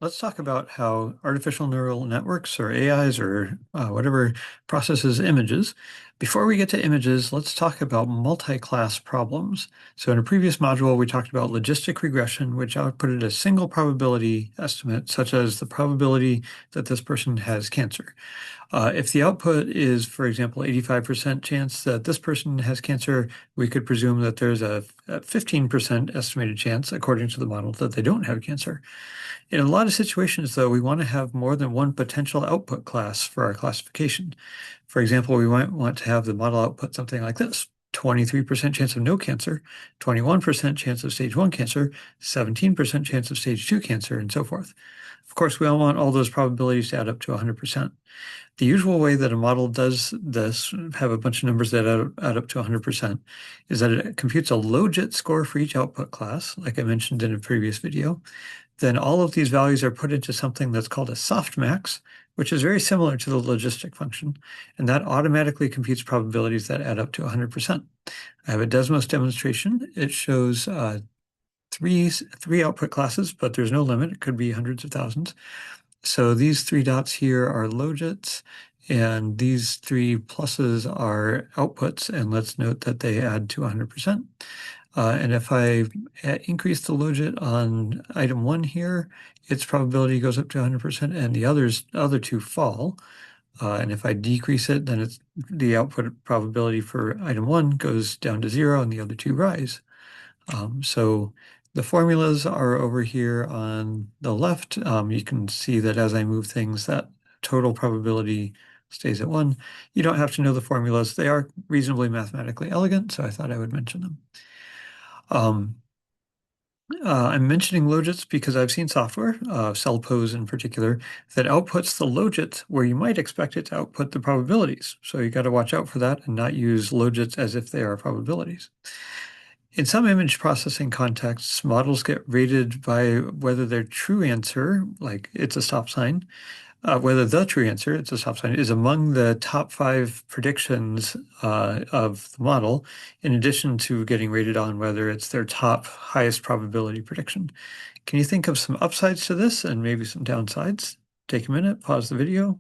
Let's talk about how artificial neural networks or AIs or whatever processes images. Before we get to images, let's talk about multi-class problems. So in a previous module, we talked about logistic regression, which outputted a single probability estimate, such as the probability that this person has cancer. If the output is, for example, 85% chance that this person has cancer, we could presume that there's a 15% estimated chance, according to the model, that they don't have cancer. In a lot of situations, though, we want to have more than one potential output class for our classification. For example, we might want to have the model output something like this: 23% chance of no cancer, 21% chance of stage 1 cancer, 17% chance of stage 2 cancer, and so forth. Of course, we all want all those probabilities to add up to 100%. The usual way that a model does this, have a bunch of numbers that add up to 100%, is that it computes a logit score for each output class, like I mentioned in a previous video. Then all of these values are put into something that's called a softmax, which is very similar to the logistic function, and that automatically computes probabilities that add up to 100%. I have a Desmos demonstration. It shows three output classes, but there's no limit. It could be hundreds of thousands. So these three dots here are logits, and these three pluses are outputs, and let's note that they add to 100%. And if I increase the logit on item 1 here, its probability goes up to 100%, and the other two fall. And if I decrease it, then the output probability for item 1 goes down to 0, and the other two rise. So the formulas are over here on the left. You can see that as I move things, that total probability stays at 1. You don't have to know the formulas. They are reasonably mathematically elegant, so I thought I would mention them. I'm mentioning logits because I've seen software, CellPose in particular, that outputs the logit where you might expect it to output the probabilities. So you got to watch out for that and not use logits as if they are probabilities. In some image processing contexts, models get rated by whether their true answer, like it's a stop sign, whether the true answer, it's a stop sign, is among the top 5 predictions of the model, in addition to getting rated on whether it's their top highest probability prediction. Can you think of some upsides to this and maybe some downsides? Take a minute, pause the video.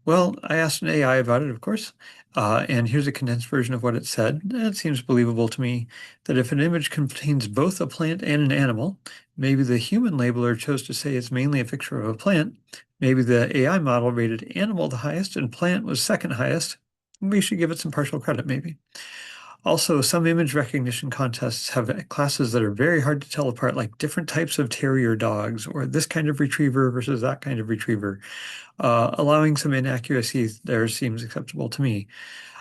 Well, I asked an AI about it, of course, and here's a condensed version of what it said. It seems believable to me that if an image contains both a plant and an animal, maybe the human labeler chose to say it's mainly a picture of a plant. Maybe the AI model rated animal the highest and plant was second highest. We should give it some partial credit, maybe. Also, some image recognition contests have classes that are very hard to tell apart, like different types of terrier dogs, or this kind of retriever versus that kind of retriever. Allowing some inaccuracy there seems acceptable to me.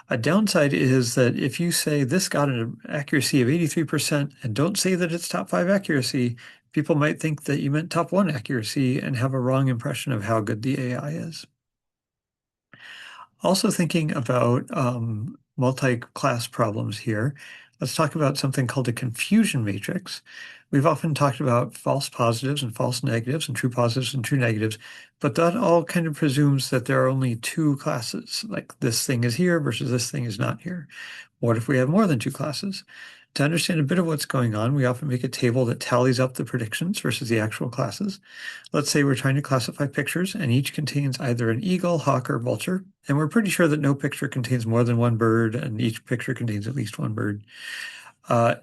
A downside is that if you say this got an accuracy of 83% and don't say that it's top 5 accuracy, people might think that you meant top 1 accuracy and have a wrong impression of how good the AI is. Also thinking about multi-class problems here, let's talk about something called a confusion matrix. We've often talked about false positives and false negatives and true positives and true negatives, but that all kind of presumes that there are only 2 classes, like this thing is here versus this thing is not here. What if we have more than 2 classes? To understand a bit of what's going on, we often make a table that tallies up the predictions versus the actual classes. Let's say we're trying to classify pictures, and each contains either an eagle, hawk, or vulture, and we're pretty sure that no picture contains more than 1 bird, and each picture contains at least 1 bird.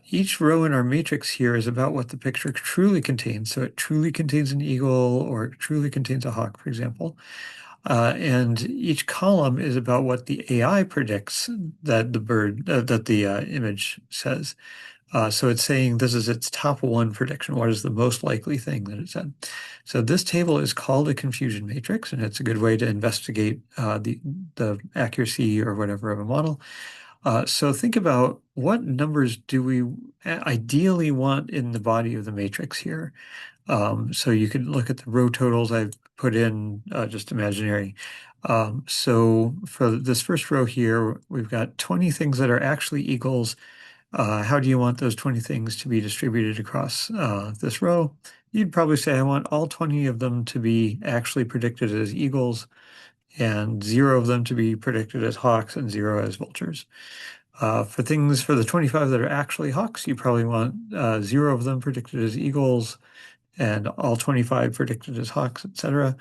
Each row in our matrix here is about what the picture truly contains. So it truly contains an eagle, or it truly contains a hawk, for example. And each column is about what the AI predicts that the image says. So it's saying this is its top 1 prediction. What is the most likely thing that it said? So this table is called a confusion matrix, and it's a good way to investigate the accuracy or whatever of a model. So think about what numbers do we ideally want in the body of the matrix here. So you could look at the row totals I've put in, just imaginary. So for this first row here, we've got 20 things that are actually equals. How do you want those 20 things to be distributed across this row? You'd probably say I want all 20 of them to be actually predicted as eagles, and 0 of them to be predicted as hawks, and 0 as vultures. For the 25 that are actually hawks, you probably want 0 of them predicted as eagles, and all 25 predicted as hawks, etc.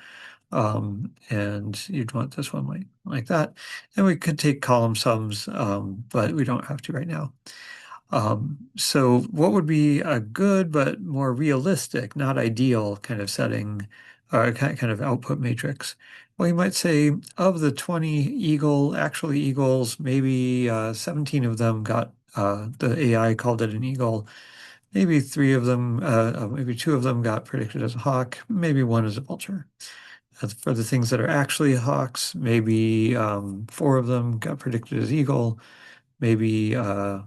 And you'd want this one like that. And we could take column sums, but we don't have to right now. So what would be a good but more realistic, not ideal kind of setting, or kind of output matrix? Well, you might say of the 20 actually eagles, maybe 17 of them got, the AI called it an eagle. Maybe three of them, maybe two of them got predicted as a hawk, maybe one as a vulture. As for the things that are actually hawks, maybe four of them got predicted as eagle, maybe uh,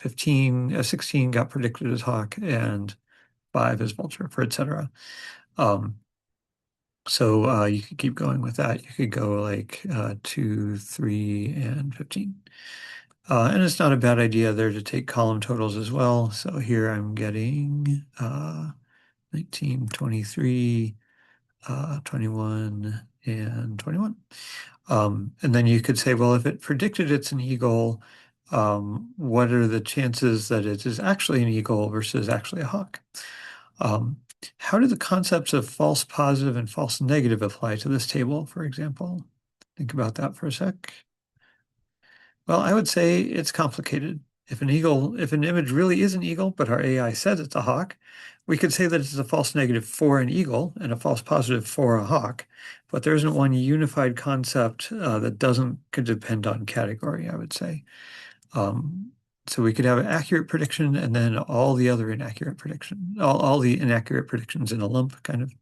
16 got predicted as hawk, and five as vulture, for etc. Um, so you could keep going with that. You could go like 2, 3, and 15. And it's not a bad idea there to take column totals as well. So here I'm getting 19, 23, 21, and 21. And then you could say, well, if it predicted it's an eagle, what are the chances that it is actually an eagle versus actually a hawk? Um, how do the concepts of false positive and false negative apply to this table, for example? Think about that for a sec. Well, I would say it's complicated. If an image really is an eagle, but our AI says it's a hawk, we could say that it's a false negative for an eagle and a false positive for a hawk, but there isn't one unified concept that could depend on category, I would say. So we could have an accurate prediction and then all the inaccurate predictions in a lump, kind of.